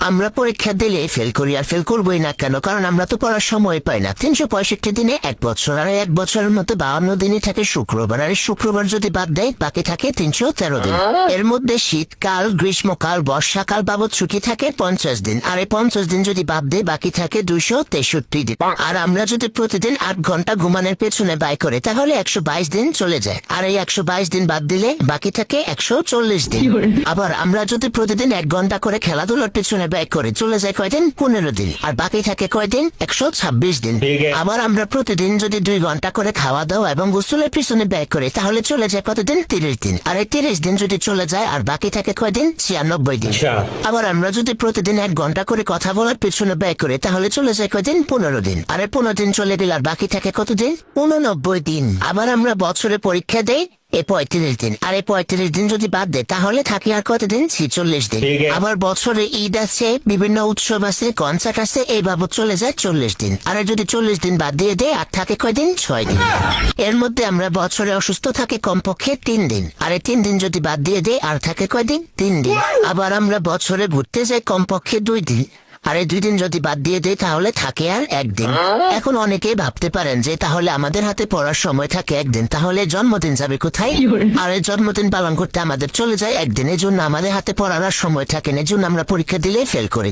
আমরা পরীক্ষা দিলে ফেল করি, আর ফেল করবোই না কেন? কারণ আমরা তো পড়ার সময় পাই না। 365 দিনে 1 বছর, আর 1 বছরের মধ্যে 52 দিনই থাকে শুক্রবার, আর শুক্রবার যদি বাদ দেয় বাকি থাকে 313 দিন। এর মধ্যে শীতকাল, গ্রীষ্মকাল, বর্ষাকাল বাবদ ছুটি থাকে 50 দিন, আর এই 50 দিন যদি বাদ দেয় বাকি থাকে 263 দিন। আর আমরা যদি প্রতিদিন 8 ঘন্টা ঘুমানোর পেছনে ব্যয় করে তাহলে 122 দিন চলে যায়, আর এই 122 দিন বাদ দিলে বাকি থাকে 140 দিন। আবার আমরা যদি প্রতিদিন 1 ঘন্টা করে খেলাধুলার পেছনে ব্যয় করে চলে যায় কয়দিন? 15 দিন, আর বাকি থাকে কয়দিন? 126 দিন। আবার আমরা প্রতিদিন যদি 2 ঘন্টা করে খাওয়া দাওয়া এবং গোসলের পিছনে ব্যয় করে তাহলে চলে যায় কতদিন? 30 দিন, আর এই 30 দিন যদি চলে যায় আর বাকি থাকে কয়দিন? 96 দিন। আবার আমরা যদি প্রতিদিন 1 ঘন্টা করে কথা বলার পিছনে ব্যয় করে তাহলে চলে যায় কয়দিন? 15 দিন, আর এই 15 দিন চলে গেলে আর বাকি থাকে কতদিন? 89 দিন। আবার আমরা বছরে পরীক্ষা দেই 35 দিন, আর এই 35 দিন যদি বাদ দেয় তাহলে থাকে আর কতদিন? 46 দিন। আবার বছরে ঈদ আছে, বিভিন্ন উৎসব আছে, কনসার্ট আছে, এই বাবদ চলে যায় 40 দিন, আর যদি 40 দিন বাদ দিয়ে দেয় আর থাকে কয়দিন? 6 দিন। এর মধ্যে আমরা বছরে অসুস্থ থাকি কমপক্ষে 3 দিন, আর এই 3 দিন যদি বাদ দিয়ে দেয় আর থাকে কয়দিন? 3 দিন। আবার আমরা বছরে ঘুরতে যাই কমপক্ষে 2 দিন, আর এই 2 দিন যদি বাদ দিয়ে দেয় তাহলে থাকে আর 1 দিন। এখন অনেকেই ভাবতে পারেন যে তাহলে আমাদের হাতে পড়ার সময় থাকে 1 দিন, তাহলে জন্মদিন যাবে কোথায়? আর এই জন্মদিন পালন করতে আমাদের চলে যায় 1 দিন। এই জন্য আমাদের হাতে পড়ার আর সময় থাকে না, এই জন্য আমরা পরীক্ষা দিলে ফেল করি।